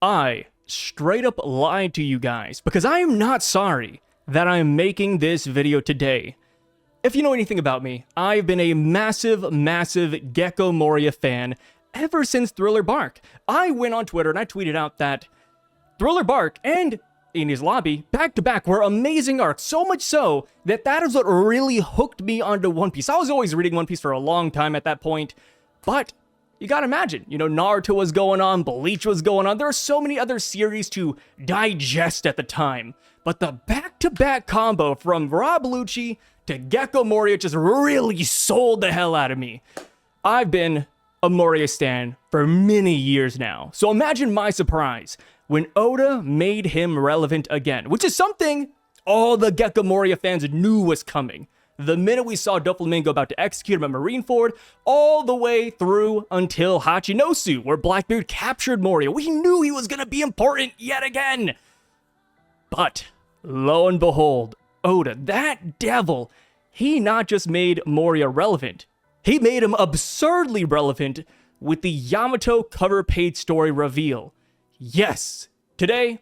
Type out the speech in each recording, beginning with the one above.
I straight up lied to you guys because I am not sorry that I am making this video today. If you know anything about me, I've been a massive GECKO Moria fan ever since Thriller Bark. I went on Twitter and I tweeted out that Thriller Bark and Enies Lobby back-to-back were amazing arcs, so much so that that is what really hooked me onto One Piece. I was always reading One Piece for a long time at that point, but you gotta imagine, you know, Naruto was going on, Bleach was going on, there are so many other series to digest at the time, but the back-to-back combo from Rob Lucci to GECKO Moria just really sold the hell out of me. I've been a Moria stan for many years now, so imagine my surprise when Oda made him relevant again, which is something all the GECKO Moria fans knew was coming. The minute we saw Doflamingo about to execute him at Marineford, all the way through until Hachinosu, where Blackbeard captured Moria, we knew he was gonna be important yet again. But lo and behold, Oda, that devil, he not just made Moria relevant, he made him absurdly relevant with the Yamato cover page story reveal. Yes, today,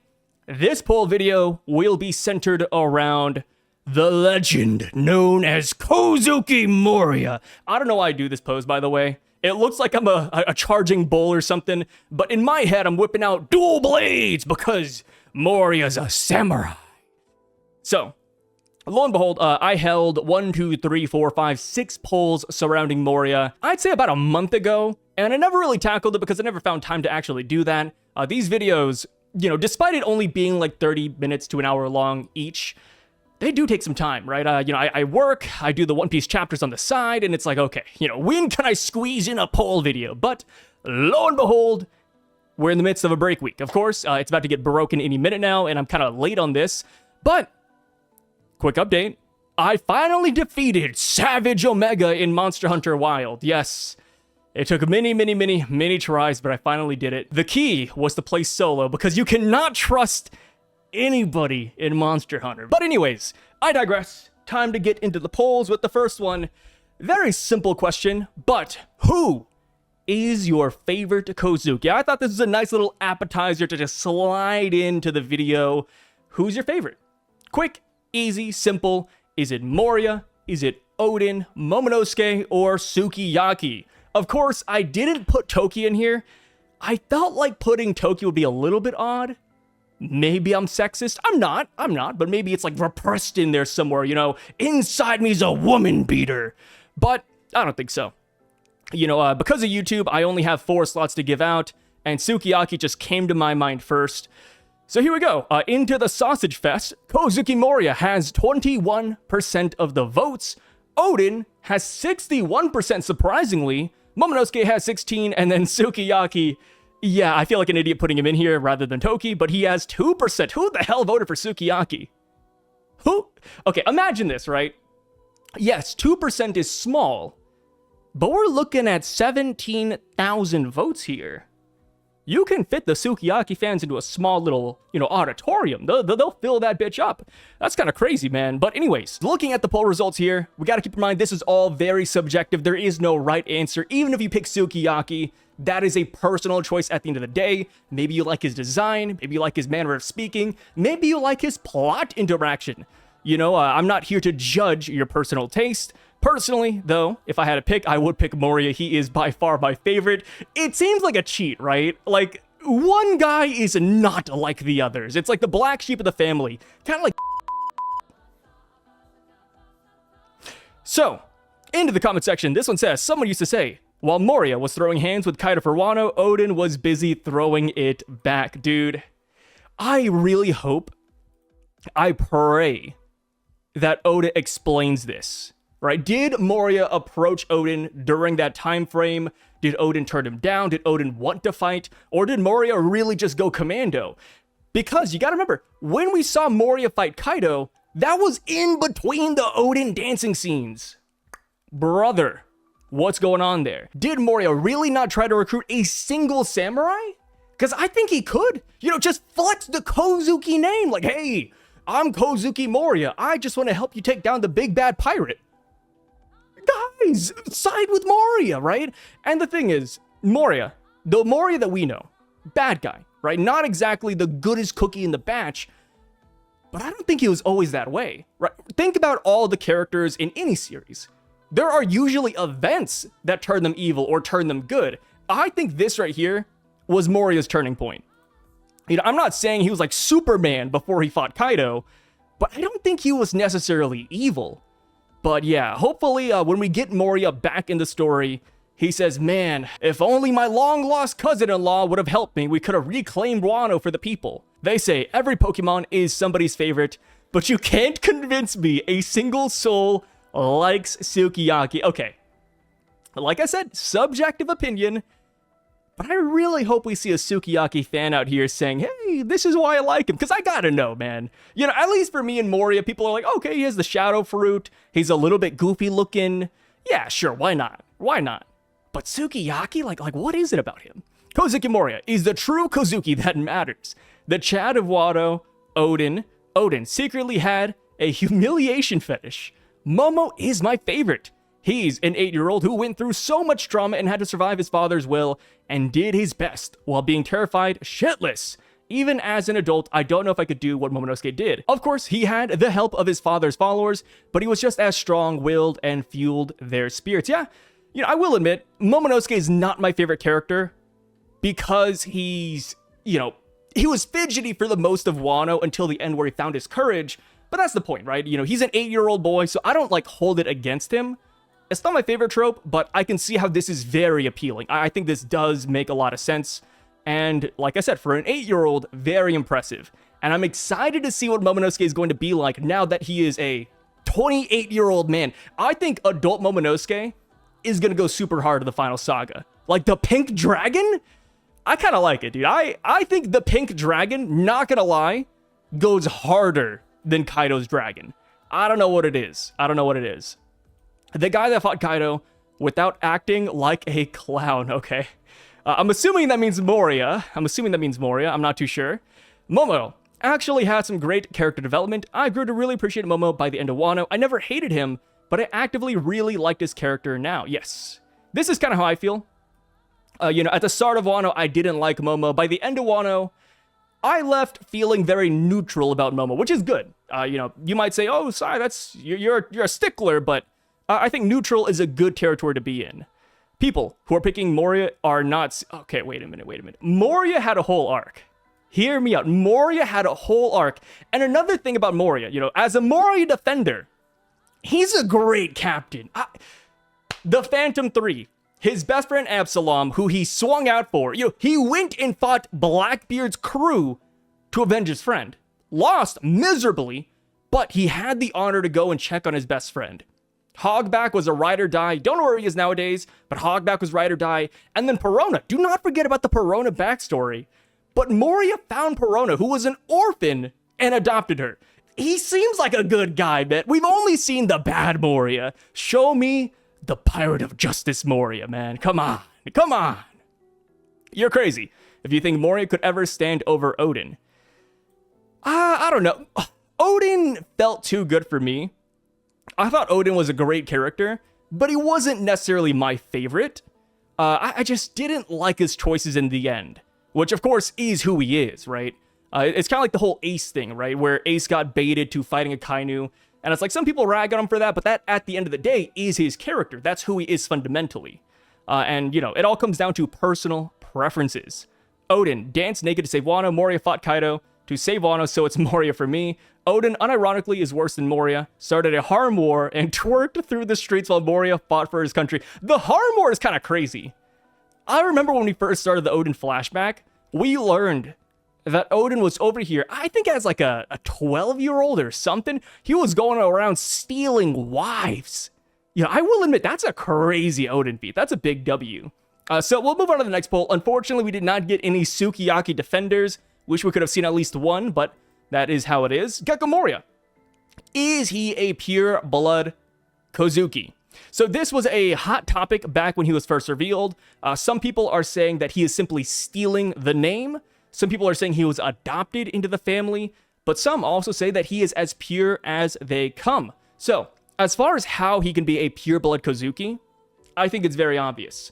this poll video will be centered around the legend known as Kouzuki Moria. I don't know why I do this pose, by the way. It looks like I'm a charging bull or something, but in my head, I'm whipping out dual blades because Moria's a samurai. So, lo and behold, I held 6 polls surrounding Moria, I'd say about a month ago, and I never really tackled it because I never found time to actually do that. These videos, you know, despite it only being like 30 minutes to an hour long each, they do take some time, right? You know, I work, I do the One Piece chapters on the side, and it's like, okay, you know, when can I squeeze in a poll video? But lo and behold, we're in the midst of a break week. Of course, it's about to get broken any minute now, and I'm kind of late on this, but quick update. I finally defeated Savage Omega in Monster Hunter Wild. Yes, it took many tries, but I finally did it. The key was to play solo because you cannot trust anybody in Monster Hunter. But anyways, I digress. Time to get into the polls with the first one. Very simple question, but who is your favorite Kouzuki? I thought this was a nice little appetizer to just slide into the video. Who's your favorite? Quick, easy, simple. Is it Moria? Is it Oden, Momonosuke, or Sukiyaki? Of course, I didn't put Toki in here. I felt like putting Toki would be a little bit odd. Maybe I'm sexist. I'm not, but maybe it's like repressed in there somewhere, you know, inside me's a woman beater. But I don't think so. You know, because of YouTube, I only have 4 slots to give out, and Sukiyaki just came to my mind first. So here we go, into the Sausage Fest. Kouzuki Moria has 21% of the votes. Oden has 61%, surprisingly. Momonosuke has 16, and then Sukiyaki, yeah, I feel like an idiot putting him in here rather than Toki, but he has 2%. Who the hell voted for Sukiyaki? Who? Okay, imagine this, right? Yes, 2% is small, but we're looking at 17,000 votes here. You can fit the Sukiyaki fans into a small little, you know, auditorium. They'll fill that bitch up. That's kind of crazy, man. But anyways, looking at the poll results here, we got to keep in mind this is all very subjective. There is no right answer. Even if you pick Sukiyaki, that is a personal choice at the end of the day. Maybe you like his design. Maybe you like his manner of speaking. Maybe you like his plot interaction. You know, I'm not here to judge your personal taste. Personally, though, if I had to pick, I would pick Moria. He is by far my favorite. It seems like a cheat, right? Like, one guy is not like the others. It's like the black sheep of the family. Kind of like... So, into the comment section. This one says, someone used to say, while Moria was throwing hands with Kaido for Wano, Oden was busy throwing it back. Dude, I really hope, I pray that Oda explains this. Right? Did Moria approach Oden during that time frame? Did Oden turn him down? Did Oden want to fight? Or did Moria really just go commando? Because you gotta remember, when we saw Moria fight Kaido, that was in between the Oden dancing scenes. Brother, what's going on there? Did Moria really not try to recruit a single samurai? Because I think he could. You know, just flex the Kouzuki name. Like, hey, I'm Kouzuki Moria. I just want to help you take down the big bad pirate. Guys, side with Moria, right? And the thing is, Moria, the Moria that we know, bad guy, right? Not exactly the goodest cookie in the batch, but I don't think he was always that way, right? Think about all the characters in any series. There are usually events that turn them evil or turn them good. I think this right here was Moria's turning point. You know, I'm not saying he was like Superman before he fought Kaido, but I don't think he was necessarily evil. But yeah, hopefully when we get Moria back in the story, he says, man, if only my long-lost cousin-in-law would have helped me, we could have reclaimed Wano for the people. They say every Pokemon is somebody's favorite, but you can't convince me a single soul likes Sukiyaki. Okay, like I said, subjective opinion, but I really hope we see a Sukiyaki fan out here saying, hey, this is why I like him, because I gotta know, man. You know, at least for me and Moria, people are like, okay, he has the shadow fruit, he's a little bit goofy looking. Yeah, sure, why not? Why not? But Sukiyaki, like what is it about him? Kouzuki Moria is the true Kouzuki that matters. The Chad of Wado, Odin secretly had a humiliation fetish. Momo is my favorite. He's an 8-year-old who went through so much trauma and had to survive his father's will and did his best while being terrified shitless. Even as an adult, I don't know if I could do what Momonosuke did. Of course, he had the help of his father's followers, but he was just as strong-willed and fueled their spirits. Yeah, you know, I will admit, Momonosuke is not my favorite character because he's, you know, he was fidgety for the most of Wano until the end where he found his courage, but that's the point, right? You know, he's an 8-year-old boy, so I don't, like, hold it against him. It's not my favorite trope, but I can see how this is very appealing. I think this does make a lot of sense. And like I said, for an 8-year-old, very impressive. And I'm excited to see what Momonosuke is going to be like now that he is a 28-year-old man. I think adult Momonosuke is going to go super hard in the final saga. Like the pink dragon? I kind of like it, dude. I think the pink dragon, not going to lie, goes harder than Kaido's dragon. I don't know what it is. The guy that fought Kaido without acting like a clown, okay? I'm assuming that means Moria. I'm not too sure. Momo actually had some great character development. I grew to really appreciate Momo by the end of Wano. I never hated him, but I actively really liked his character now. Yes. This is kind of how I feel. You know, at the start of Wano, I didn't like Momo. By the end of Wano, I left feeling very neutral about Momo, which is good. You know, you might say, oh, sorry, you're a stickler, but I think neutral is a good territory to be in. People who are picking Moria are not... Okay, wait a minute. Moria had a whole arc. Hear me out. Moria had a whole arc. And another thing about Moria, you know, as a Moria defender, he's a great captain. The Phantom 3, his best friend Absalom, who he swung out for, you know, he went and fought Blackbeard's crew to avenge his friend. Lost miserably, but he had the honor to go and check on his best friend. Hogback was a ride or die. Don't know where he is nowadays, but Hogback was ride or die. And then Perona. Do not forget about the Perona backstory. But Moria found Perona, who was an orphan, and adopted her. He seems like a good guy, man. We've only seen the bad Moria. Show me the Pirate of Justice Moria, man. Come on. You're crazy if you think Moria could ever stand over Odin. I don't know. Odin felt too good for me. I thought Odin was a great character, but he wasn't necessarily my favorite. I just didn't like his choices in the end, which of course is who he is, right? It's kind of like the whole Ace thing, right? Where Ace got baited to fighting a Kainu, and it's like some people rag on him for that, but that at the end of the day is his character. That's who he is fundamentally. And you know, it all comes down to personal preferences. Odin danced naked to save Wano. Moria fought Kaido to save Wano, so it's Moria for me. Odin, unironically, is worse than Moria, started a harm war, and twerked through the streets while Moria fought for his country. The harm war is kind of crazy. I remember when we first started the Odin flashback, we learned that Odin was over here, I think as like a 12-year-old or something. He was going around stealing wives. Yeah, I will admit, that's a crazy Odin feat. That's a big W. So we'll move on to the next poll. Unfortunately, we did not get any Sukiyaki defenders. Wish we could have seen at least one, but that is how it is. GECKO Moria. Is he a pure blood Kouzuki? So this was a hot topic back when he was first revealed. Some people are saying that he is simply stealing the name. Some people are saying he was adopted into the family. But some also say that he is as pure as they come. So, as far as how he can be a pure blood Kouzuki, I think it's very obvious.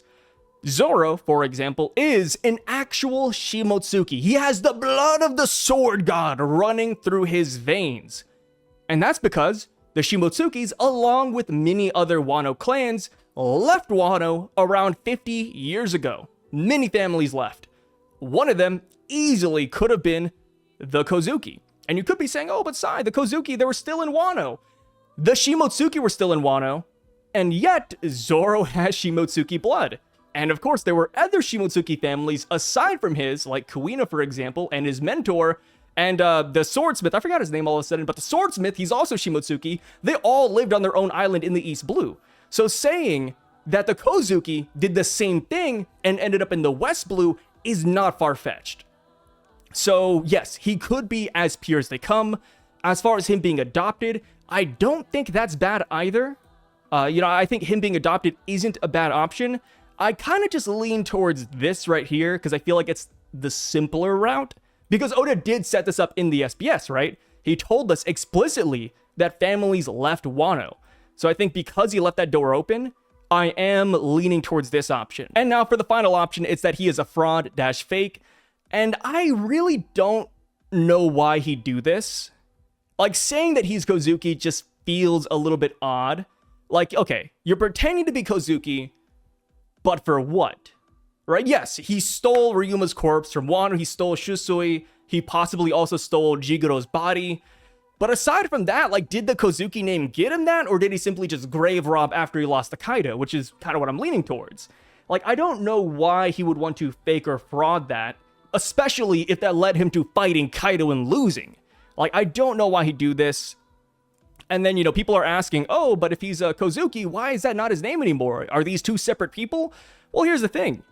Zoro, for example, is an actual Shimotsuki. He has the blood of the sword god running through his veins. And that's because the Shimotsukis, along with many other Wano clans, left Wano around 50 years ago. Many families left. One of them easily could have been the Kouzuki. And you could be saying, oh, but Sai, the Kouzuki, they were still in Wano. The Shimotsuki were still in Wano, and yet Zoro has Shimotsuki blood. And of course, there were other Shimotsuki families aside from his, like Kuina, for example, and his mentor, and the swordsmith. I forgot his name all of a sudden, but the swordsmith, he's also Shimotsuki. They all lived on their own island in the East Blue. So saying that the Kouzuki did the same thing and ended up in the West Blue is not far-fetched. So yes, he could be as pure as they come. As far as him being adopted, I don't think that's bad either. I think him being adopted isn't a bad option. I kind of just lean towards this right here because I feel like it's the simpler route. Because Oda did set this up in the SBS, right? He told us explicitly that families left Wano. So I think because he left that door open, I am leaning towards this option. And now for the final option, it's that he is a fraud-fake. And I really don't know why he'd do this. Like, saying that he's Kouzuki just feels a little bit odd. Like, okay, you're pretending to be Kouzuki, but for what? Right? Yes, he stole Ryuma's corpse from Wano, he stole Shusui, he possibly also stole Jigoro's body. But aside from that, like, did the Kouzuki name get him that, or did he simply just grave rob after he lost to Kaido, which is kind of what I'm leaning towards. Like, I don't know why he would want to fake or fraud that, especially if that led him to fighting Kaido and losing. Like, I don't know why he'd do this. And then, people are asking, oh, but if he's a Kouzuki, why is that not his name anymore? Are these two separate people? Well, here's the thing.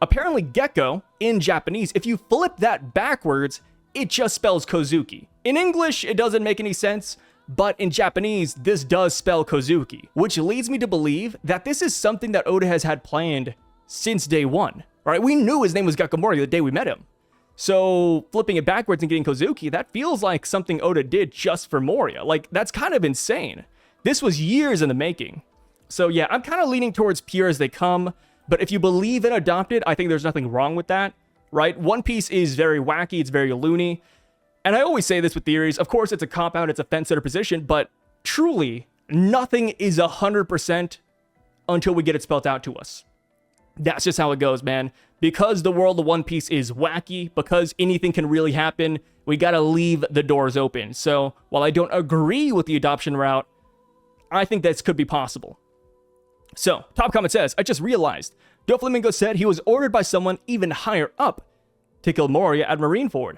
Apparently, Gekko, in Japanese, if you flip that backwards, it just spells Kouzuki. In English, it doesn't make any sense, but in Japanese, this does spell Kouzuki, which leads me to believe that this is something that Oda has had planned since day one. Right? We knew his name was GECKO MORIA the day we met him. So flipping it backwards and getting Kouzuki, that feels like something Oda did just for Moria. Like, that's kind of insane. This was years in the making. So yeah, I'm kind of leaning towards pure as they come, but if you believe in adopted, I think there's nothing wrong with that, right? One Piece is very wacky, it's very loony, and I always say this with theories, of course it's a cop-out, it's a fence-sitter position, but truly, nothing is 100% until we get it spelled out to us. That's just how it goes, man. Because the world of One Piece is wacky, because anything can really happen, we gotta leave the doors open. So, while I don't agree with the adoption route, I think this could be possible. So, top comment says, I just realized, Doflamingo said he was ordered by someone even higher up to kill Moria at Marineford.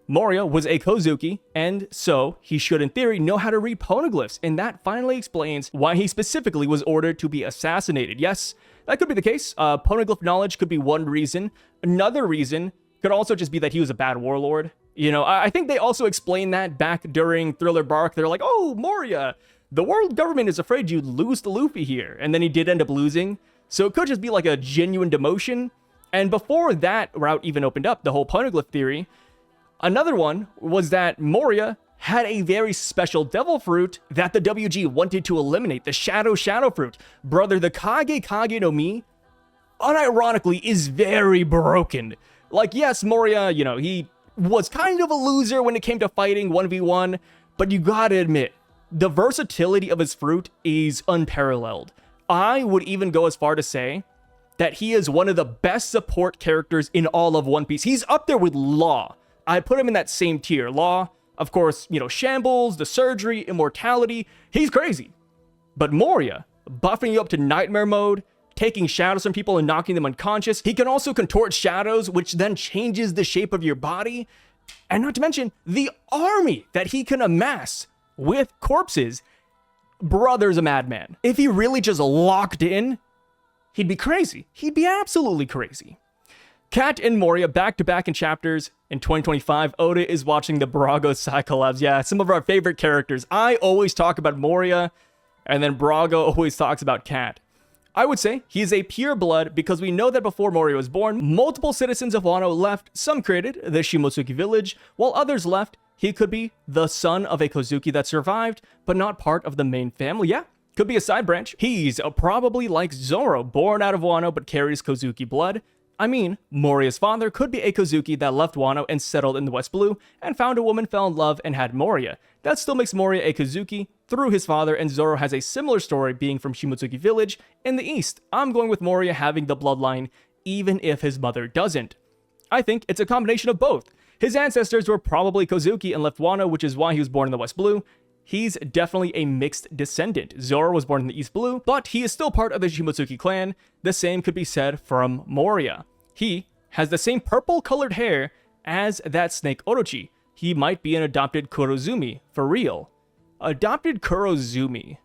Moria was a Kouzuki, and so he should in theory know how to read poneglyphs, and that finally explains why he specifically was ordered to be assassinated. Yes, that could be the case. Poneglyph knowledge could be one reason. Another reason could also just be that he was a bad warlord. I think they also explained that back during Thriller Bark. They're like, oh, Moria, the world government is afraid you'd lose to Luffy here. And then he did end up losing. So it could just be like a genuine demotion. And before that route even opened up, the whole Poneglyph theory, another one was that Moria had a very special devil fruit that the WG wanted to eliminate, the Shadow Fruit. Brother, the Kage no Mi, unironically, is very broken. Like, yes, Moria, he was kind of a loser when it came to fighting 1v1, but you gotta admit, the versatility of his fruit is unparalleled. I would even go as far to say that he is one of the best support characters in all of One Piece. He's up there with Law. I'd put him in that same tier. Law, of course, Shambles, the surgery, immortality, he's crazy. But Moria, buffing you up to nightmare mode, taking shadows from people and knocking them unconscious. He can also contort shadows, which then changes the shape of your body. And not to mention, the army that he can amass with corpses. Brother's a madman. If he really just locked in, he'd be crazy. He'd be absolutely crazy. Cat and Moria back-to-back in chapters. In 2025, Oda is watching the Brago Sai collabs. Yeah, some of our favorite characters. I always talk about Moria, and then Brago always talks about Cat. I would say he is a pure blood because we know that before Moria was born, multiple citizens of Wano left. Some created the Shimotsuki village, while others left. He could be the son of a Kouzuki that survived, but not part of the main family. Yeah, Could be a side branch. He's probably like Zoro, born out of Wano but carries Kouzuki blood. I mean, Moria's father could be a Kouzuki that left Wano and settled in the West Blue and found a woman, fell in love, and had Moria. That still makes Moria a Kouzuki through his father, and Zoro has a similar story being from Shimotsuki Village in the East. I'm going with Moria having the bloodline, even if his mother doesn't. I think it's a combination of both. His ancestors were probably Kouzuki and left Wano, which is why he was born in the West Blue. He's definitely a mixed descendant. Zoro was born in the East Blue, but he is still part of the Shimotsuki clan. The same could be said from Moria. He has the same purple-colored hair as that snake Orochi. He might be an adopted Kurozumi, for real. Adopted Kurozumi.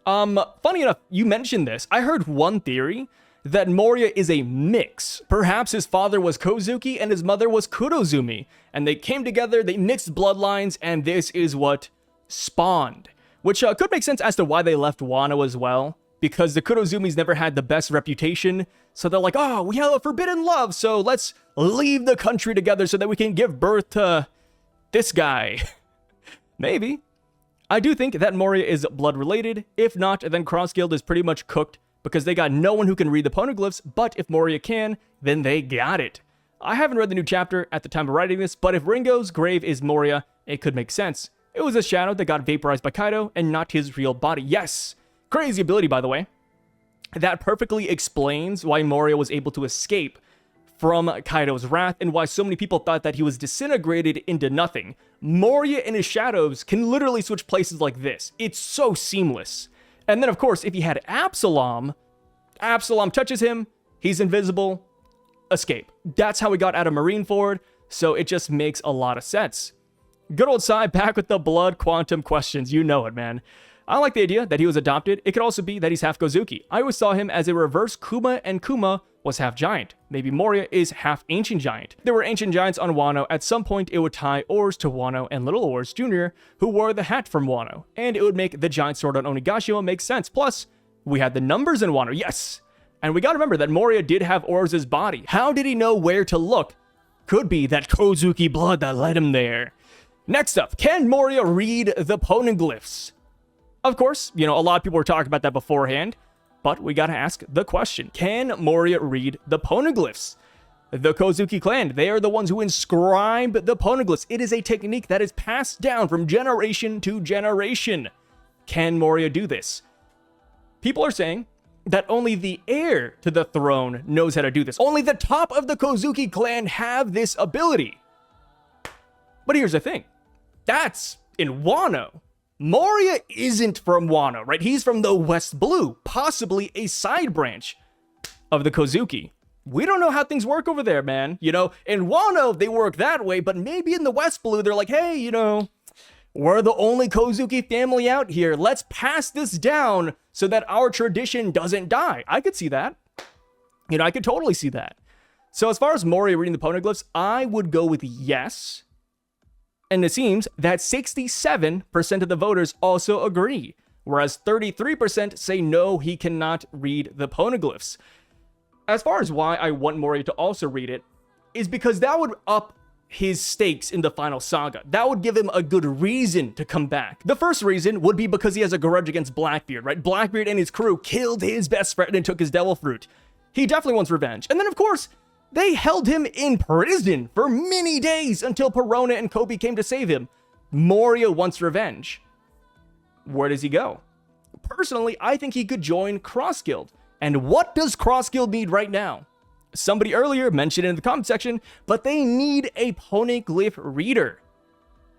Funny enough, you mentioned this. I heard one theory that Moria is a mix. Perhaps his father was Kouzuki and his mother was Kurozumi, and they came together, they mixed bloodlines, and this is what spawned. Which could make sense as to why they left Wano as well, because the Kurozumis never had the best reputation, so they're like, oh, we have a forbidden love, so let's leave the country together so that we can give birth to this guy. Maybe. I do think that Moria is blood-related. If not, then Cross Guild is pretty much cooked, because they got no one who can read the poneglyphs, but if Moria can, then they got it. I haven't read the new chapter at the time of writing this, but if Ringo's grave is Moria, it could make sense. It was a shadow that got vaporized by Kaido, and not his real body. Yes! Crazy ability, by the way. That perfectly explains why Moria was able to escape from Kaido's wrath, and why so many people thought that he was disintegrated into nothing. Moria and his shadows can literally switch places like this. It's so seamless. And then, of course, if he had Absalom touches him, he's invisible, escape. That's how we got out of Marineford, so it just makes a lot of sense. Good old Sai back with the blood quantum questions. You know it, man. I like the idea that he was adopted. It could also be that he's half Kouzuki. I always saw him as a reverse Kuma, and Kuma was half giant. Maybe Moria is half ancient giant. There were ancient giants on Wano. At some point, it would tie Oars to Wano and Little Oars Jr., who wore the hat from Wano. And it would make the giant sword on Onigashima make sense. Plus, we had the numbers in Wano. Yes! And we gotta remember that Moria did have Oars' body. How did he know where to look? Could be that Kouzuki blood that led him there. Next up, can Moria read the poneglyphs? Of course, you know, a lot of people were talking about that beforehand, but we gotta ask the question. Can Moria read the poneglyphs? The Kouzuki clan, they are the ones who inscribe the poneglyphs. It is a technique that is passed down from generation to generation. Can Moria do this? People are saying that only the heir to the throne knows how to do this. Only the top of the Kouzuki clan have this ability. But here's the thing. That's in Wano. Moria isn't from Wano, right? He's from the West Blue, possibly a side branch of the Kouzuki. We don't know how things work over there, man. You know, in Wano, they work that way, but maybe in the West Blue, they're like, hey, you know, we're the only Kouzuki family out here. Let's pass this down so that our tradition doesn't die. I could see that. You know, I could totally see that. So as far as Moria reading the poneglyphs, I would go with yes. And it seems that 67% of the voters also agree, whereas 33% say no, he cannot read the poneglyphs. As far as why I want Moria to also read it, is because that would up his stakes in the final saga. That would give him a good reason to come back. The first reason would be because he has a grudge against Blackbeard, right? Blackbeard and his crew killed his best friend and took his devil fruit. He definitely wants revenge. And then, of course, they held him in prison for many days until Perona and Kobe came to save him. Moria wants revenge. Where does he go? Personally, I think he could join Cross Guild. And what does Cross Guild need right now? Somebody earlier mentioned it in the comment section, but they need a poneglyph reader.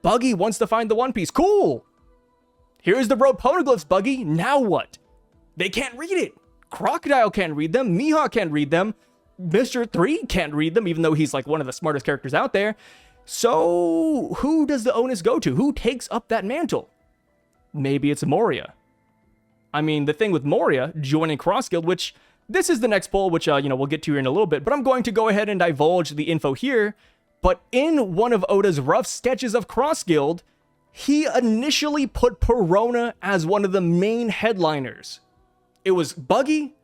Buggy wants to find the One Piece. Cool! Here's the road poneglyphs, Buggy. Now what? They can't read it. Crocodile can't read them. Mihawk can't read them. Mr. 3 can't read them, even though he's like one of the smartest characters out there. So, who does the onus go to? Who takes up that mantle? Maybe it's Moria. I mean, the thing with Moria joining Cross Guild, which this is the next poll, which, you know, we'll get to here in a little bit, but I'm going to go ahead and divulge the info here. But in one of Oda's rough sketches of Cross Guild, he initially put Perona as one of the main headliners. It was Buggy,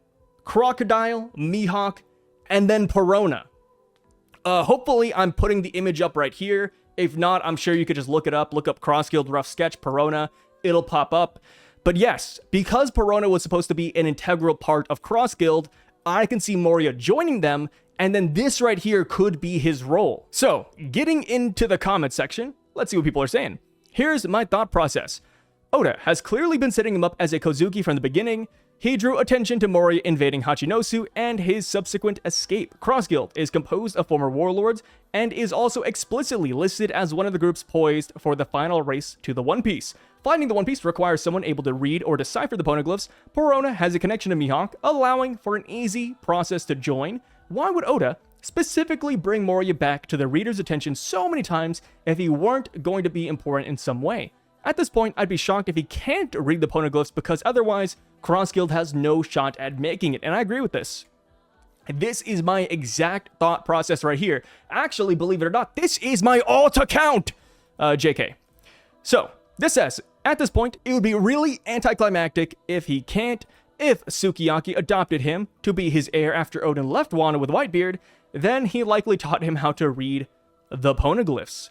Crocodile, Mihawk, and then Perona. Hopefully I'm putting the image up right here. If not, I'm sure you could just look it up. Look up Cross Guild Rough Sketch Perona. It'll pop up. But yes, because Perona was supposed to be an integral part of Cross Guild, I can see Moria joining them, and then this right here could be his role. So, getting into the comment section, let's see what people are saying. Here's my thought process. Oda has clearly been setting him up as a Kouzuki from the beginning. He drew attention to Moria invading Hachinosu and his subsequent escape. Cross Guild is composed of former warlords and is also explicitly listed as one of the groups poised for the final race to the One Piece. Finding the One Piece requires someone able to read or decipher the poneglyphs. Perona has a connection to Mihawk, allowing for an easy process to join. Why would Oda specifically bring Moria back to the reader's attention so many times if he weren't going to be important in some way? At this point, I'd be shocked if he can't read the poneglyphs, because otherwise, Cross Guild has no shot at making it, and I agree with this. This is my exact thought process right here. Actually, believe it or not, this is my alt account! JK. So, this says, at this point, it would be really anticlimactic if he can't. If Sukiyaki adopted him to be his heir after Odin left Wano with Whitebeard, then he likely taught him how to read the poneglyphs.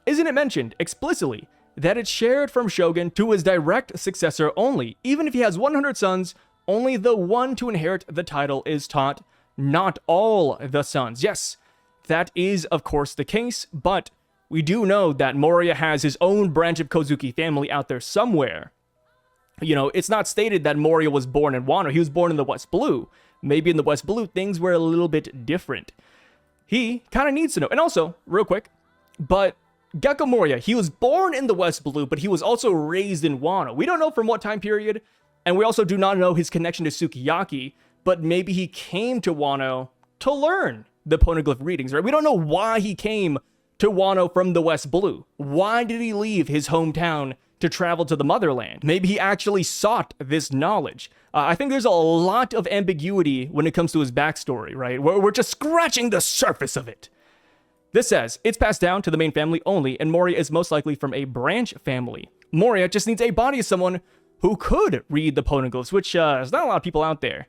Isn't it mentioned explicitly that it's shared from Shogun to his direct successor only? Even if he has 100 sons, only the one to inherit the title is taught, not all the sons. Yes, that is of course the case, but we do know that Moria has his own branch of Kouzuki family out there somewhere. You know, it's not stated that Moria was born in Wano. He was born in the West Blue. Maybe in the West Blue, things were a little bit different. He kind of needs to know. And also, real quick, but GECKO Moria, he was born in the West Blue, but he was also raised in Wano. We don't know from what time period, and we also do not know his connection to Sukiyaki, but maybe he came to Wano to learn the poneglyph readings, right? We don't know why he came to Wano from the West Blue. Why did he leave his hometown to travel to the motherland? Maybe he actually sought this knowledge. I think there's a lot of ambiguity when it comes to his backstory, right? We're just scratching the surface of it. This says, it's passed down to the main family only, and Moria is most likely from a branch family. Moria just needs a body of someone who could read the poneglyphs, which there's not a lot of people out there.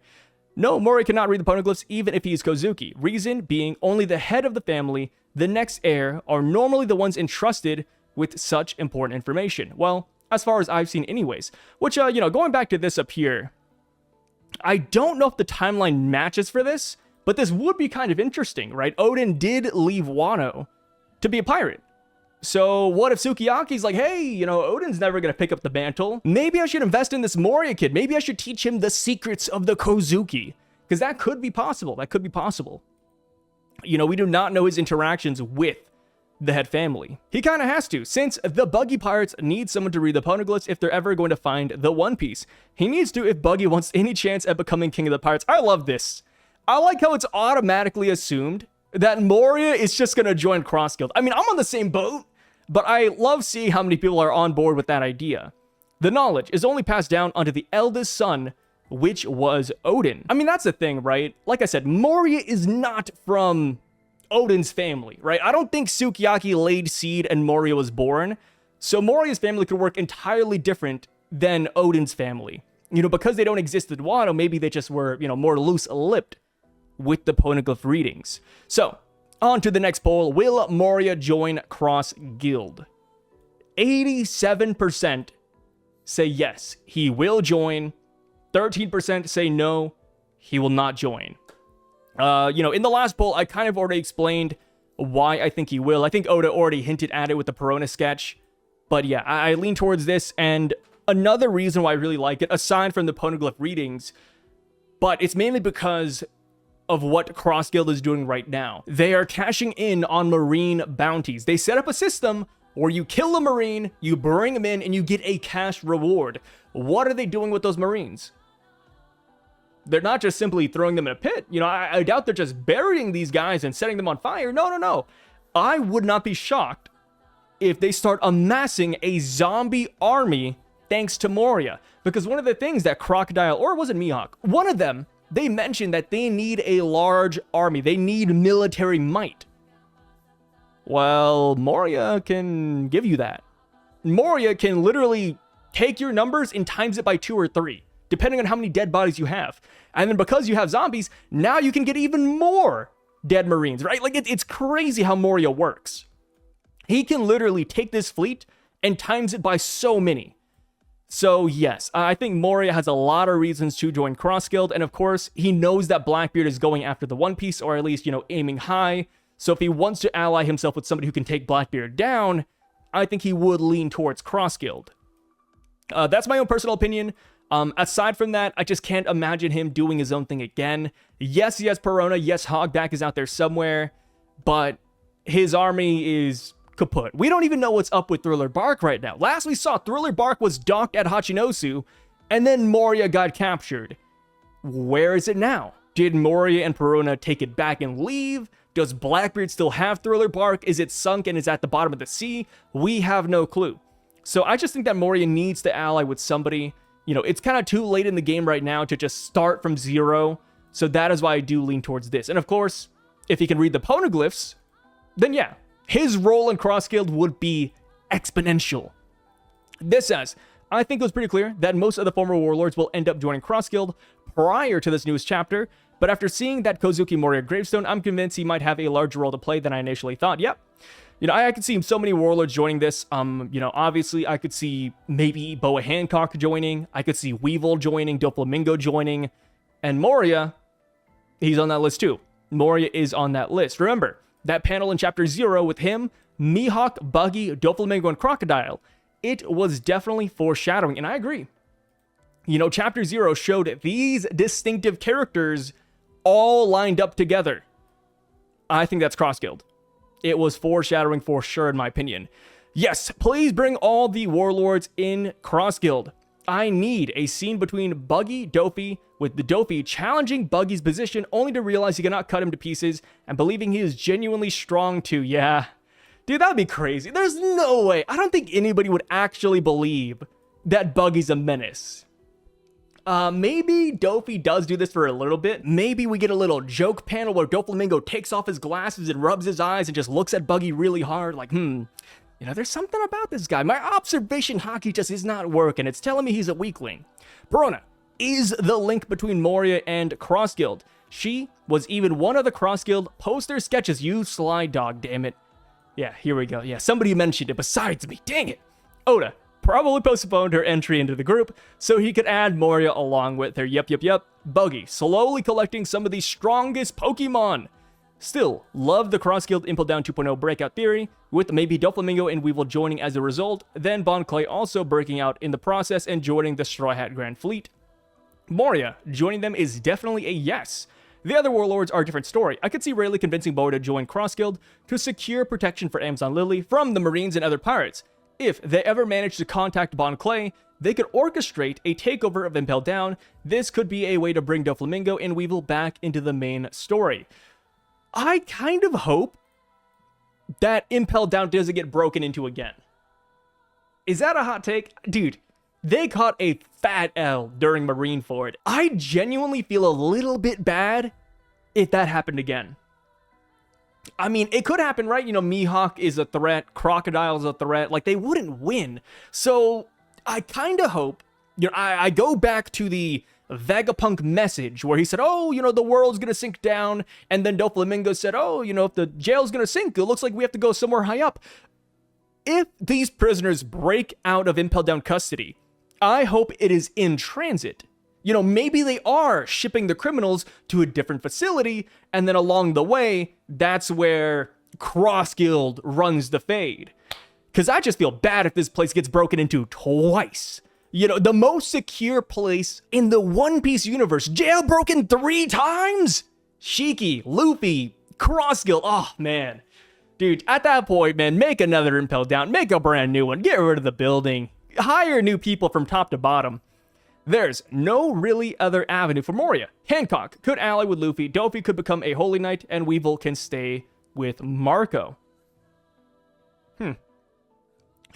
No, Moria cannot read the poneglyphs even if he's Kouzuki. Reason being, only the head of the family, the next heir, are normally the ones entrusted with such important information. Well, as far as I've seen anyways. Which, going back to this up here, I don't know if the timeline matches for this, but this would be kind of interesting, right? Odin did leave Wano to be a pirate. So what if Sukiyaki's like, hey, Odin's never going to pick up the mantle. Maybe I should invest in this Moria kid. Maybe I should teach him the secrets of the Kouzuki. Because that could be possible. That could be possible. We do not know his interactions with the head family. He kind of has to, since the Buggy Pirates need someone to read the poneglyphs if they're ever going to find the One Piece. He needs to if Buggy wants any chance at becoming king of the pirates. I love this. I like how it's automatically assumed that Moria is just going to join Cross Guild. I mean, I'm on the same boat, but I love seeing how many people are on board with that idea. The knowledge is only passed down onto the eldest son, which was Odin. I mean, that's the thing, right? Like I said, Moria is not from Odin's family, right? I don't think Sukiyaki laid seed and Moria was born. So Moria's family could work entirely different than Odin's family. Because they don't exist in Wano, maybe they just were, more loose-lipped with the poneglyph readings. So, on to the next poll. Will Moria join Cross Guild? 87% say yes, he will join. 13% say no, he will not join. In the last poll, I kind of already explained why I think he will. I think Oda already hinted at it with the Perona sketch. But yeah, I lean towards this. And another reason why I really like it, aside from the poneglyph readings, but it's mainly because of what Cross Guild is doing right now. They are cashing in on marine bounties. They set up a system where you kill a marine, you bring him in, and you get a cash reward. What are they doing with those marines? They're not just simply throwing them in a pit. I doubt they're just burying these guys and setting them on fire. No. I would not be shocked if they start amassing a zombie army thanks to Moria. Because one of the things that Crocodile, or was it Mihawk? One of them, they mentioned that they need a large army. They need military might. Well, Moria can give you that. Moria can literally take your numbers and times it by 2 or 3, depending on how many dead bodies you have. And then because you have zombies, now you can get even more dead marines, right? Like, it's crazy how Moria works. He can literally take this fleet and times it by so many. So yes, I think Moria has a lot of reasons to join Cross Guild, and of course, he knows that Blackbeard is going after the One Piece, or at least, aiming high. So if he wants to ally himself with somebody who can take Blackbeard down, I think he would lean towards Cross Guild. That's my own personal opinion. Aside from that, I just can't imagine him doing his own thing again. Yes, he has Perona. Yes, Hogback is out there somewhere, but his army is kaput. We don't even know what's up with Thriller Bark right now. Last we saw, Thriller Bark was docked at Hachinosu, and then Moria got captured. Where is it now? Did Moria and Perona take it back and leave? Does Blackbeard still have Thriller Bark? Is it sunk and is at the bottom of the sea? We have no clue. So I just think that Moria needs to ally with somebody. It's kind of too late in the game right now to just start from zero. So that is why I do lean towards this. And of course, if he can read the poneglyphs, then yeah, his role in Cross Guild would be exponential. This says, I think it was pretty clear that most of the former warlords will end up joining Cross Guild prior to this newest chapter, but after seeing that Kouzuki Moria gravestone, I'm convinced he might have a larger role to play than I initially thought. Yep. I could see so many warlords joining this. Obviously, I could see maybe Boa Hancock joining. I could see Weevil joining, Doflamingo joining, and Moria, he's on that list too. Moria is on that list. Remember, that panel in Chapter 0 with him, Mihawk, Buggy, Doflamingo, and Crocodile, it was definitely foreshadowing, and I agree. Chapter 0 showed these distinctive characters all lined up together. I think that's Cross Guild. It was foreshadowing for sure, in my opinion. Yes, please bring all the warlords in Cross Guild. I need a scene between Buggy, Dofi, with the Dofi challenging Buggy's position only to realize he cannot cut him to pieces and believing he is genuinely strong too. Yeah. Dude, that would be crazy. There's no way. I don't think anybody would actually believe that Buggy's a menace. Maybe Dofi does do this for a little bit. Maybe we get a little joke panel where Doflamingo takes off his glasses and rubs his eyes and just looks at Buggy really hard like, there's something about this guy. My observation hockey just is not working. It's telling me he's a weakling. Perona is the link between Moria and Cross Guild. She was even one of the Cross Guild poster sketches. You sly dog, damn it. Yeah, here we go. Yeah, somebody mentioned it besides me. Dang it. Oda probably postponed her entry into the group so he could add Moria along with her. Yep. Buggy, slowly collecting some of the strongest Pokemon. Still, love the Cross Guild Impel Down 2.0 breakout theory, with maybe Doflamingo and Weevil joining as a result, then Bon Clay also breaking out in the process and joining the Straw Hat Grand Fleet. Moria joining them is definitely a yes. The other warlords are a different story. I could see Rayleigh convincing Boa to join Cross Guild to secure protection for Amazon Lily from the Marines and other pirates. If they ever manage to contact Bon Clay, they could orchestrate a takeover of Impel Down. This could be a way to bring Doflamingo and Weevil back into the main story. I kind of hope that Impel Down doesn't get broken into again. Is that a hot take? Dude, they caught a fat L during Marineford. I genuinely feel a little bit bad if that happened again. I mean, it could happen, right? Mihawk is a threat, Crocodile's a threat. Like, they wouldn't win. So, I kind of hope, I go back to the Vegapunk message where he said, the world's gonna sink down. And then Doflamingo said, if the jail's gonna sink, it looks like we have to go somewhere high up. If these prisoners break out of Impel Down custody, I hope it is in transit. Maybe they are shipping the criminals to a different facility, and then along the way, that's where Cross Guild runs the fade. Because I just feel bad if this place gets broken into twice. The most secure place in the One Piece universe, jailbroken 3 times? Shiki, Luffy, Cross Guild, oh man. Dude, at that point, man, make another Impel Down, make a brand new one, get rid of the building, hire new people from top to bottom. There's no really other avenue for Moria. Hancock could ally with Luffy, Dofi could become a Holy Knight, and Weevil can stay with Marco.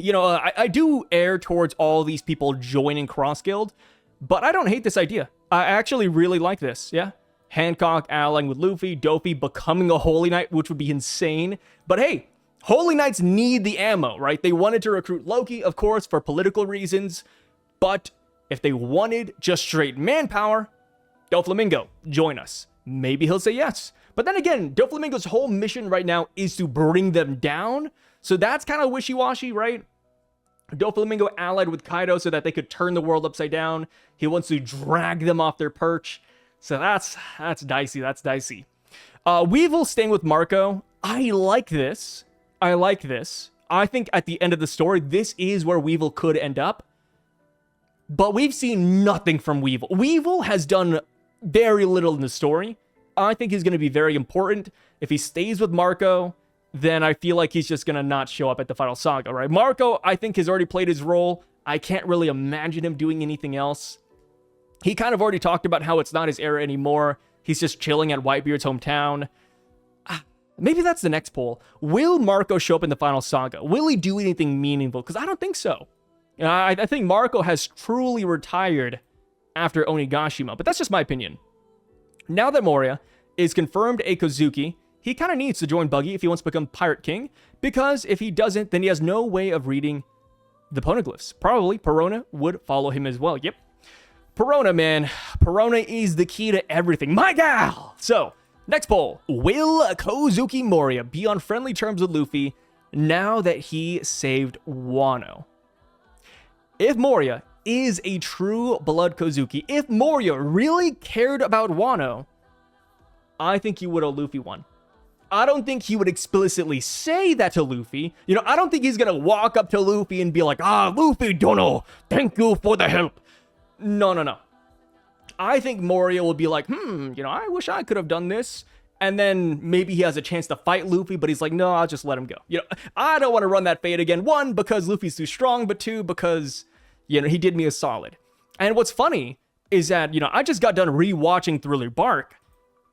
I do err towards all these people joining Cross Guild, but I don't hate this idea. I actually really like this, yeah? Hancock allying with Luffy, Dofi becoming a Holy Knight, which would be insane. But hey, Holy Knights need the ammo, right? They wanted to recruit Loki, of course, for political reasons, but if they wanted just straight manpower, Doflamingo, join us. Maybe he'll say yes. But then again, Doflamingo's whole mission right now is to bring them down. So that's kind of wishy-washy, right? Doflamingo allied with Kaido so that they could turn the world upside down. He wants to drag them off their perch. So that's dicey. That's dicey. Weevil staying with Marco. I like this. I like this. I think at the end of the story, this is where Weevil could end up. But we've seen nothing from Weevil. Weevil has done very little in the story. I think he's going to be very important. If he stays with Marco, then I feel like he's just going to not show up at the final saga, right? Marco, I think, has already played his role. I can't really imagine him doing anything else. He kind of already talked about how it's not his era anymore. He's just chilling at Whitebeard's hometown. Maybe that's the next poll. Will Marco show up in the final saga? Will he do anything meaningful? Because I don't think so. I think Marco has truly retired after Onigashima, but that's just my opinion. Now that Moria is confirmed a Kouzuki, he kind of needs to join Buggy if he wants to become Pirate King, because if he doesn't, then he has no way of reading the poneglyphs. Probably Perona would follow him as well. Yep. Perona, man. Perona is the key to everything. My gal! So, next poll. Will Kouzuki Moria be on friendly terms with Luffy now that he saved Wano? If Moria is a true blood Kouzuki, if Moria really cared about Wano, I think he would owe Luffy one. I don't think he would explicitly say that to Luffy. You know, I don't think he's gonna walk up to Luffy and be like, Luffy, Dono, thank you for the help. No. I think Moria will be like, I wish I could have done this. And then maybe he has a chance to fight Luffy, but he's like, no, I'll just let him go. I don't want to run that fate again. One, because Luffy's too strong, but two, because, he did me a solid. And what's funny is that, I just got done rewatching Thriller Bark.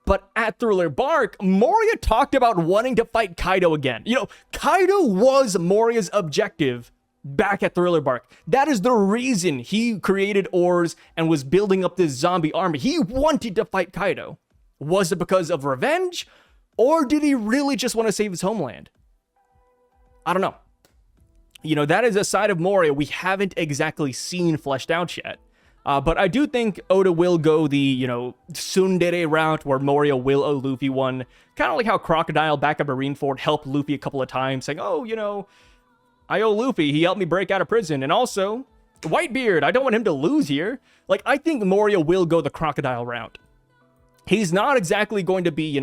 But at Thriller Bark, Moria talked about wanting to fight Kaido again. Kaido was Moria's objective back at Thriller Bark. That is the reason he created Oars and was building up this zombie army. He wanted to fight Kaido. Was it because of revenge? Or did he really just want to save his homeland? I don't know. That is a side of Moria we haven't exactly seen fleshed out yet. But I do think Oda will go the, tsundere route where Moria will owe Luffy one. Kind of like how Crocodile back at Marineford helped Luffy a couple of times, saying, I owe Luffy. He helped me break out of prison. And also, Whitebeard, I don't want him to lose here. I think Moria will go the Crocodile route. He's not exactly going to be,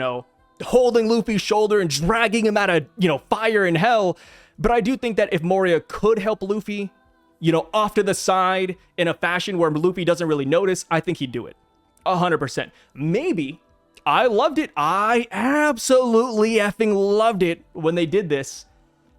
holding Luffy's shoulder and dragging him out of, fire and hell. But I do think that if Moria could help Luffy, off to the side in a fashion where Luffy doesn't really notice, I think he'd do it. 100%. Maybe. I loved it. I absolutely effing loved it when they did this.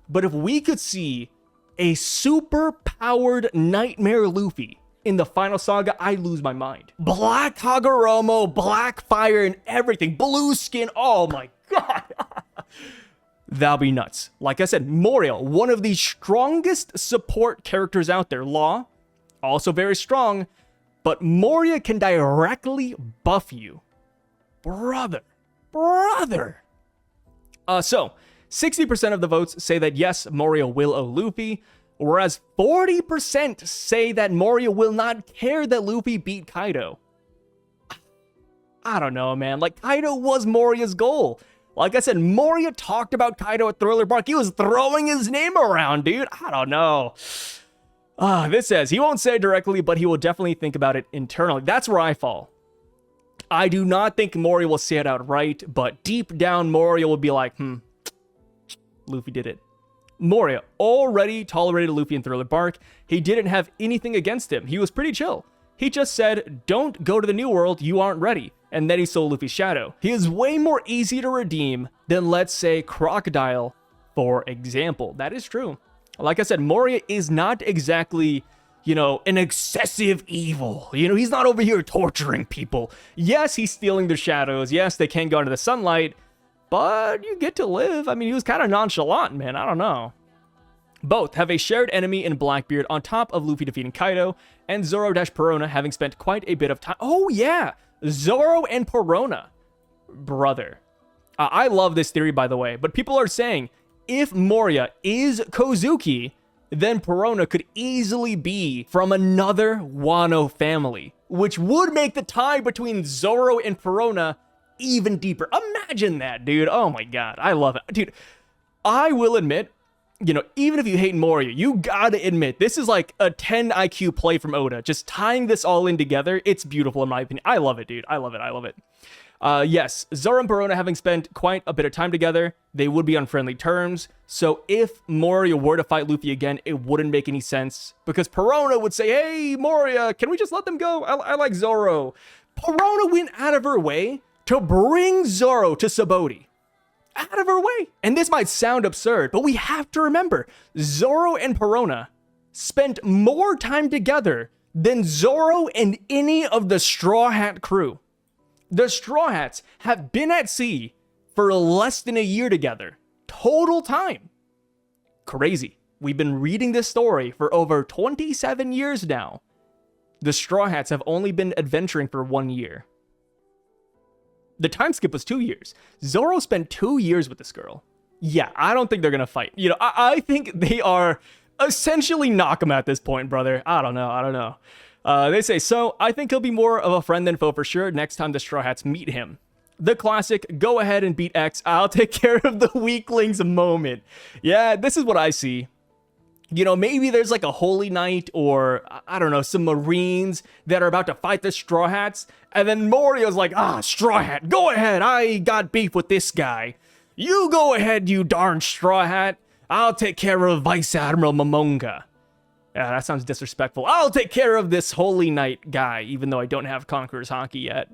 But if we could see a super powered Nightmare Luffy in the final saga, I lose my mind. Black Hagoromo, black fire and everything. Blue skin. Oh my god. That'll be nuts. Like I said, Moria, one of the strongest support characters out there. Law, also very strong. But Moria can directly buff you. Brother. So, 60% of the votes say that yes, Moria will owe Luffy. Whereas 40% say that Moria will not care that Luffy beat Kaido. I don't know, man. Kaido was Moria's goal. Like I said, Moria talked about Kaido at Thriller Bark. He was throwing his name around, dude. I don't know. This says, he won't say it directly, but he will definitely think about it internally. That's where I fall. I do not think Moria will say it outright, but deep down, Moria will be like, Luffy did it. Moria already tolerated Luffy in Thriller Bark. He didn't have anything against him. He was pretty chill. He just said, don't go to the New World, you aren't ready. And then he stole Luffy's shadow. He is way more easy to redeem than, let's say, Crocodile, for example. That is true. Like I said, Moria is not exactly, an excessive evil. He's not over here torturing people. Yes, he's stealing their shadows. Yes, they can go into the sunlight. But you get to live. I mean, he was kind of nonchalant, man. I don't know. Both have a shared enemy in Blackbeard on top of Luffy defeating Kaido and Zoro-Perona having spent quite a bit of time. Oh, yeah. Zoro and Perona. Brother. I love this theory, by the way. But people are saying, if Moria is Kouzuki, then Perona could easily be from another Wano family, which would make the tie between Zoro and Perona even deeper. Imagine that, dude. Oh my god. I love it. Dude, I will admit, you know, even if you hate Moria, you gotta admit, this is like a 10 IQ play from Oda. Just tying this all in together, it's beautiful in my opinion. I love it, dude. I love it. I love it. Yes, Zoro and Perona having spent quite a bit of time together, they would be on friendly terms. So if Moria were to fight Luffy again, it wouldn't make any sense. Because Perona would say, hey, Moria, can we just let them go? I like Zoro. Perona went out of her way to bring Zoro to Sabaody. Out of her way. And this might sound absurd, but we have to remember, Zoro and Perona spent more time together than Zoro and any of the Straw Hat crew. The Straw Hats have been at sea for less than a year together. Total time. Crazy. We've been reading this story for over 27 years now. The Straw Hats have only been adventuring for 1 year. The time skip was 2 years. Zoro spent 2 years with this girl. Yeah, I don't think they're gonna fight. You know, I think they are essentially knock him at this point, brother. I don't know. They say, so I think he'll be more of a friend than foe for sure next time the Straw Hats meet him. The classic, go ahead and beat X, I'll take care of the weaklings moment. Yeah, this is what I see. You know, maybe there's like a Holy Knight or, I don't know, some Marines that are about to fight the Straw Hats. And then Morio's like, Straw Hat, go ahead. I got beef with this guy. You go ahead, you darn Straw Hat. I'll take care of Vice Admiral Momonga. Yeah, that sounds disrespectful. I'll take care of this Holy Knight guy, even though I don't have Conqueror's Haki yet.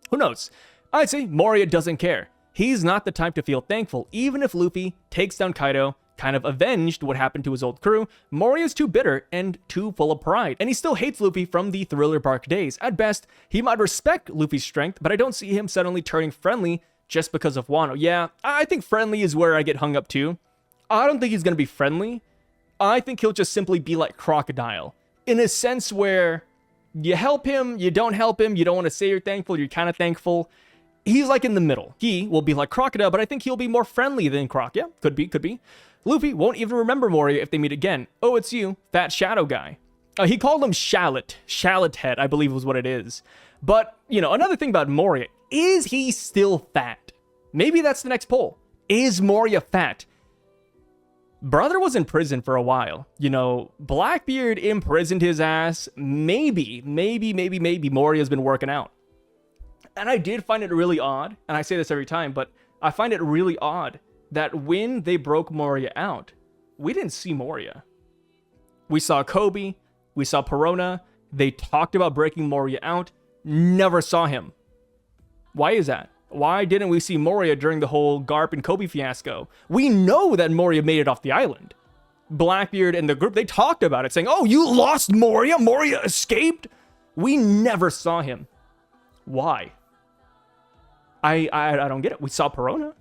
Who knows? I'd say Moria doesn't care. He's not the type to feel thankful, even if Luffy takes down Kaido, kind of avenged what happened to his old crew. Moria's too bitter and too full of pride, and he still hates Luffy from the Thriller Bark days. At best, he might respect Luffy's strength, but I don't see him suddenly turning friendly just because of Wano. Yeah, I think friendly is where I get hung up too. I don't think he's going to be friendly. I think he'll just simply be like Crocodile, in a sense where you help him, you don't help him, you don't want to say you're thankful, you're kind of thankful. He's like in the middle. He will be like Crocodile, but I think he'll be more friendly than Croc. Yeah, could be. Luffy won't even remember Moria if they meet again. Oh, it's you, fat shadow guy. He called him Shallot Head, I believe was what it is. But, you know, another thing about Moria, is he still fat? Maybe that's the next poll. Is Moria fat? Brother was in prison for a while. You know, Blackbeard imprisoned his ass. Maybe Moria's been working out. And I did find it really odd, and I say this every time, but I find it really odd that when they broke Moria out, we didn't see Moria. We saw Kobe, we saw Perona, they talked about breaking Moria out, never saw him. Why is that? Why didn't we see Moria during the whole Garp and Kobe fiasco? We know that Moria made it off the island. Blackbeard and the group, they talked about it, saying, oh, you lost Moria? Moria escaped? We never saw him. Why? I don't get it. We saw Perona.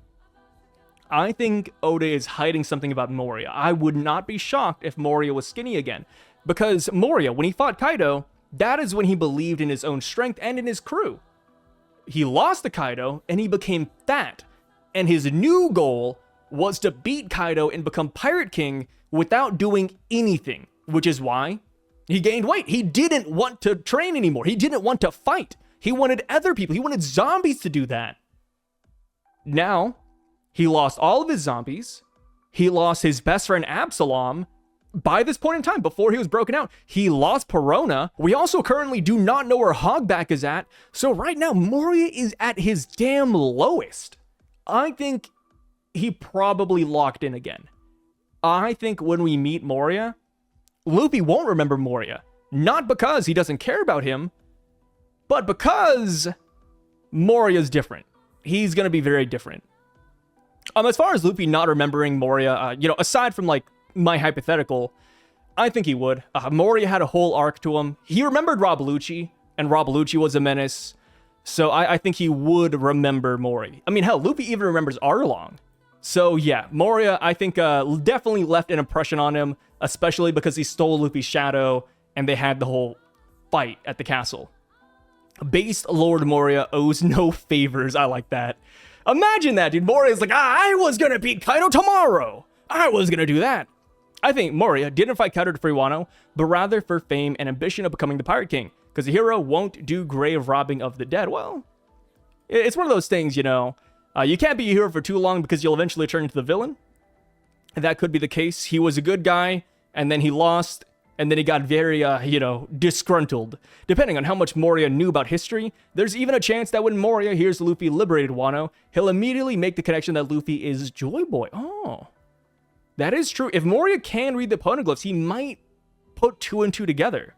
I think Oda is hiding something about Moria. I would not be shocked if Moria was skinny again. Because Moria, when he fought Kaido, that is when he believed in his own strength and in his crew. He lost to Kaido, and he became fat. And his new goal was to beat Kaido and become Pirate King without doing anything. Which is why he gained weight. He didn't want to train anymore. He didn't want to fight. He wanted other people. He wanted zombies to do that. Now, he lost all of his zombies. He lost his best friend Absalom. By this point in time, before he was broken out, he lost Perona. We also currently do not know where Hogback is at. So right now, Moria is at his damn lowest. I think he probably locked in again. I think when we meet Moria, Luffy won't remember Moria. Not because he doesn't care about him, but because Moria's different. He's going to be very different. As far as Luffy not remembering Moria, you know, aside from like my hypothetical, I think he would. Moria had a whole arc to him. He remembered Rob Lucci, and Rob Lucci was a menace. So I think he would remember Moria. I mean, hell, Luffy even remembers Arlong. So yeah, Moria, I think definitely left an impression on him, especially because he stole Luffy's shadow, and they had the whole fight at the castle. Based Lord Moria owes no favors. I like that. Imagine that, dude. Moria's like, I was gonna beat Kaido tomorrow. I was gonna do that. I think Moria didn't fight Kaido to free Wano, but rather for fame and ambition of becoming the Pirate King. Because a hero won't do grave robbing of the dead. Well, it's one of those things, you know. You can't be a hero for too long because you'll eventually turn into the villain. that could be the case. He was a good guy, and then he lost, and then he got very, disgruntled. Depending on how much Moria knew about history, there's even a chance that when Moria hears Luffy liberated Wano, he'll immediately make the connection that Luffy is Joy Boy. Oh, that is true. If Moria can read the poneglyphs, he might put 2 and 2 together.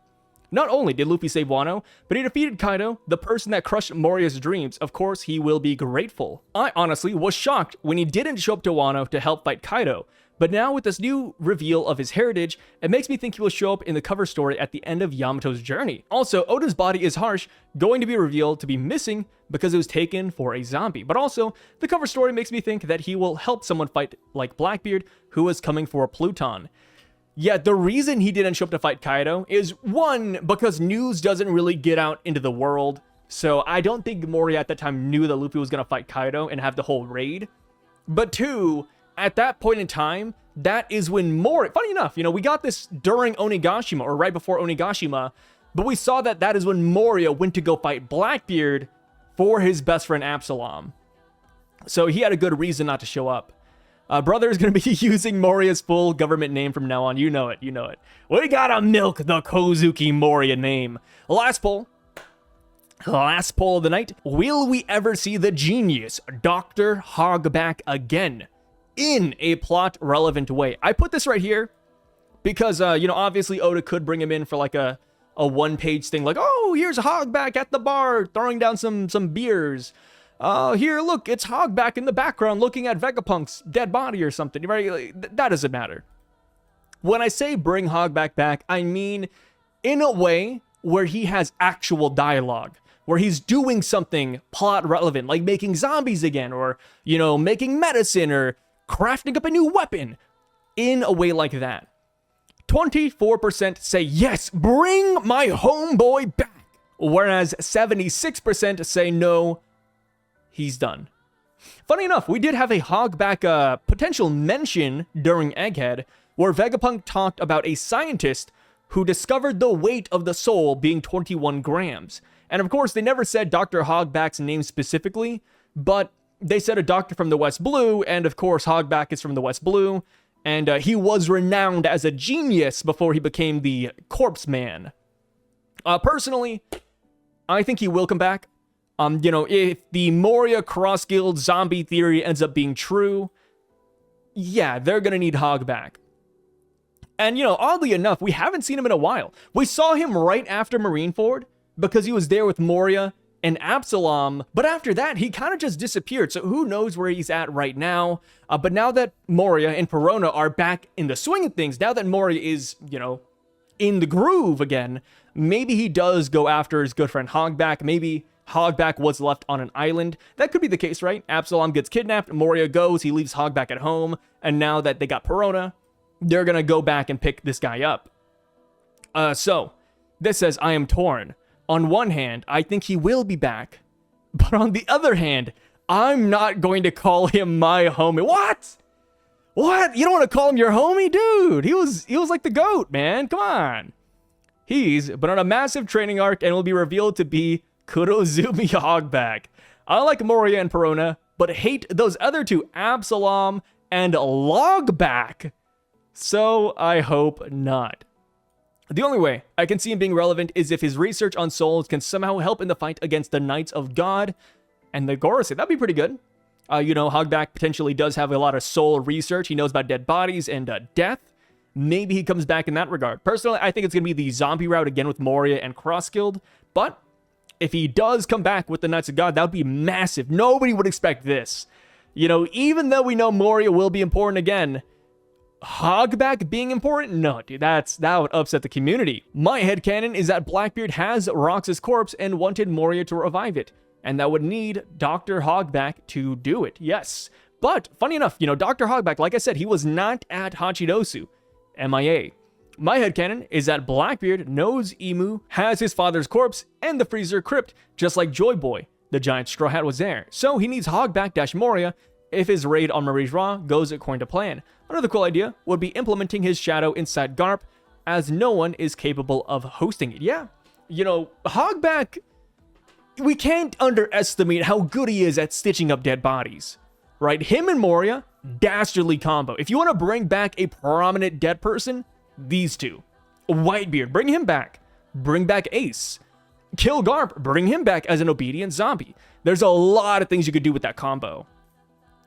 Not only did Luffy save Wano, but he defeated Kaido, the person that crushed Moria's dreams. Of course, he will be grateful. I honestly was shocked when he didn't show up to Wano to help fight Kaido. But now with this new reveal of his heritage, it makes me think he will show up in the cover story at the end of Yamato's journey. Also, Oda's body is harsh, going to be revealed to be missing because it was taken for a zombie. But also, the cover story makes me think that he will help someone fight like Blackbeard, who was coming for Pluton. Yeah, the reason he didn't show up to fight Kaido is, one, because news doesn't really get out into the world. So I don't think Moria at that time knew that Luffy was going to fight Kaido and have the whole raid. But two, at that point in time, that is when Moria... Funny enough, we got this during Onigashima, or right before Onigashima, but we saw that that is when Moria went to go fight Blackbeard for his best friend Absalom. So he had a good reason not to show up. Brother is going to be using Moria's full government name from now on. You know it. We gotta milk the Kouzuki Moria name. Last poll of the night. Will we ever see the genius Dr. Hogback again in a plot-relevant way? I put this right here because, obviously Oda could bring him in for like a one-page thing. Like, oh, here's Hogback at the bar throwing down some beers. Here, look, it's Hogback in the background looking at Vegapunk's dead body or something, right? That doesn't matter. When I say bring Hogback back, I mean in a way where he has actual dialogue, where he's doing something plot relevant, like making zombies again, or, making medicine, or crafting up a new weapon, in a way like that. 24% say, yes, bring my homeboy back, whereas 76% say no, he's done. Funny enough, we did have a Hogback potential mention during Egghead, where Vegapunk talked about a scientist who discovered the weight of the soul being 21 grams. And of course, they never said Dr. Hogback's name specifically, but they said a doctor from the West Blue, and of course, Hogback is from the West Blue, and he was renowned as a genius before he became the Corpse Man. Personally, I think he will come back. If the Moria Cross Guild zombie theory ends up being true, yeah, they're gonna need Hogback. And, oddly enough, we haven't seen him in a while. We saw him right after Marineford because he was there with Moria and Absalom, but after that, he kind of just disappeared, so who knows where he's at right now. But now that Moria and Perona are back in the swing of things, now that Moria is, in the groove again, maybe he does go after his good friend Hogback. Maybe Hogback was left on an island. That could be the case, right? Absalom gets kidnapped, Moria goes, he leaves Hogback at home, and now that they got Perona, they're gonna go back and pick this guy up. So, this says, I am torn. On one hand, I think he will be back, but on the other hand, I'm not going to call him my homie. What? You don't want to call him your homie? Dude, he was like the GOAT, man. Come on. He's been on a massive training arc and will be revealed to be Kurozumi Hogback. I like Moria and Perona, but hate those other two, Absalom and Logback. So I hope not. The only way I can see him being relevant is if his research on souls can somehow help in the fight against the Knights of God and the Gorosei. That'd be pretty good. Hogback potentially does have a lot of soul research. He knows about dead bodies and death. Maybe he comes back in that regard. Personally, I think it's going to be the zombie route again with Moria and Cross Guild, but if he does come back with the Knights of God, that would be massive. Nobody would expect this. Even though we know Moria will be important again, Hogback being important? No, dude, that would upset the community. My headcanon is that Blackbeard has Rox's corpse and wanted Moria to revive it, and that would need Dr. Hogback to do it, yes. But, funny enough, Dr. Hogback, like I said, he was not at Hachidosu, MIA. My headcanon is that Blackbeard knows Imu has his father's corpse and the freezer crypt, just like Joy Boy, the giant straw hat, was there. So he needs Hogback-Moria if his raid on Marie's Raw goes according to plan. Another cool idea would be implementing his shadow inside Garp, as no one is capable of hosting it. Yeah, Hogback, we can't underestimate how good he is at stitching up dead bodies. right? Him and Moria, dastardly combo. If you want to bring back a prominent dead person, these two. Whitebeard, bring him back. Bring back Ace. Kill Garp, bring him back as an obedient zombie. There's a lot of things you could do with that combo.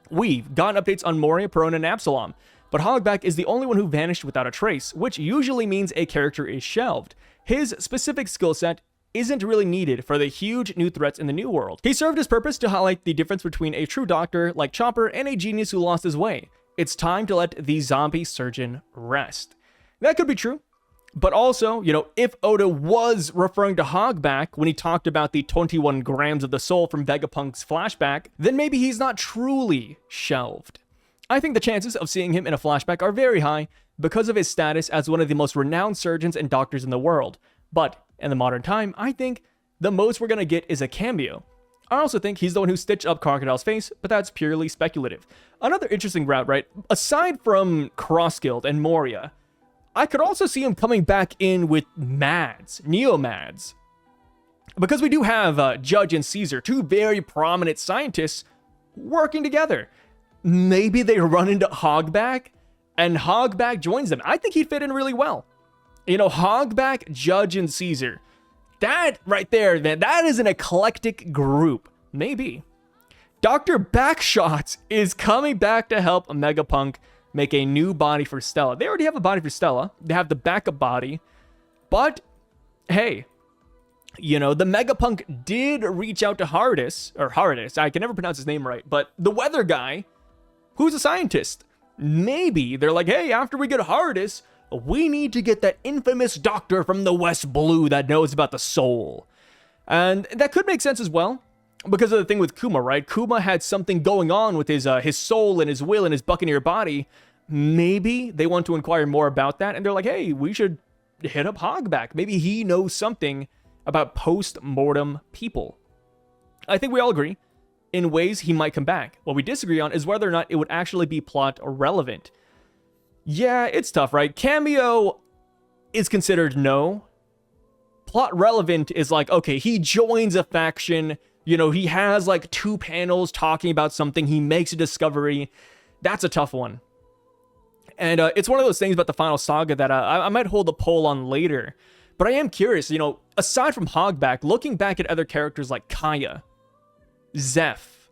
We've gotten updates on Moria, Perona, and Absalom, but Hogback is the only one who vanished without a trace, which usually means a character is shelved. His specific skill set isn't really needed for the huge new threats in the new world. He served his purpose to highlight the difference between a true doctor like Chopper and a genius who lost his way. It's time to let the zombie surgeon rest. That could be true. But also, you know, if Oda was referring to Hogback when he talked about the 21 grams of the soul from Vegapunk's flashback, then maybe he's not truly shelved. I think the chances of seeing him in a flashback are very high because of his status as one of the most renowned surgeons and doctors in the world. But in the modern time, I think the most we're gonna get is a cameo. I also think he's the one who stitched up Crocodile's face, but that's purely speculative. Another interesting route, right? Aside from Crossguild and Moria, I could also see him coming back in with Mads, Neo-Mads. Because we do have Judge and Caesar, two very prominent scientists working together. Maybe they run into Hogback, and Hogback joins them. I think he'd fit in really well. You know, Hogback, Judge, and Caesar. That right there, man, that is an eclectic group. Maybe. Dr. Backshots is coming back to help Megapunk make a new body for Stella. They already have a body for Stella. They have the backup body. But, hey, you know, the Megapunk did reach out to Hardis, I can never pronounce his name right, but the weather guy, who's a scientist. Maybe they're like, hey, after we get Hardis, we need to get that infamous doctor from the West Blue that knows about the soul. And that could make sense as well. Because of the thing with Kuma, right? Kuma had something going on with his soul and his will and his Buccaneer body. Maybe they want to inquire more about that, and they're like, hey, we should hit up Hogback. Maybe he knows something about post-mortem people. I think we all agree in ways he might come back. What we disagree on is whether or not it would actually be plot relevant. Yeah, it's tough, right? Cameo is considered no. Plot relevant is like, okay, he joins a faction. You know, he has like 2 panels talking about something. He makes a discovery. That's a tough one. And it's one of those things about the final saga that I might hold a poll on later. But I am curious, you know, aside from Hogback, looking back at other characters like Kaya, Zeph,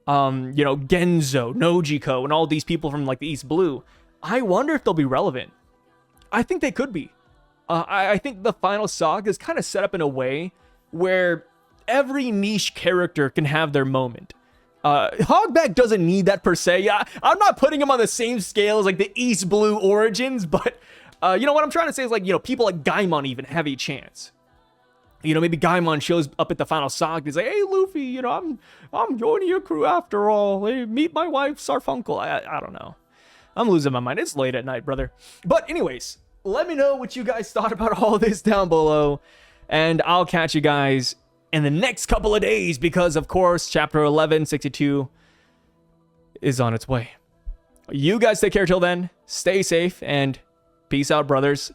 you know, Genzo, Nojiko, and all these people from like the East Blue, I wonder if they'll be relevant. I think they could be. I think the final saga is kind of set up in a way where every niche character can have their moment. Hogback doesn't need that per se. I'm not putting him on the same scale as like the East Blue origins, but you know what I'm trying to say is like, you know, people like Gaimon even have a chance. You know, maybe Gaimon shows up at the final saga. He's like, hey, Luffy, you know, I'm joining your crew after all. Hey, meet my wife, Sarfunkel. I don't know. I'm losing my mind. It's late at night, brother. But anyways, let me know what you guys thought about all this down below. And I'll catch you guys in the next couple of days because, of course, Chapter 1162 is on its way. You guys take care till then. Stay safe and peace out, brothers.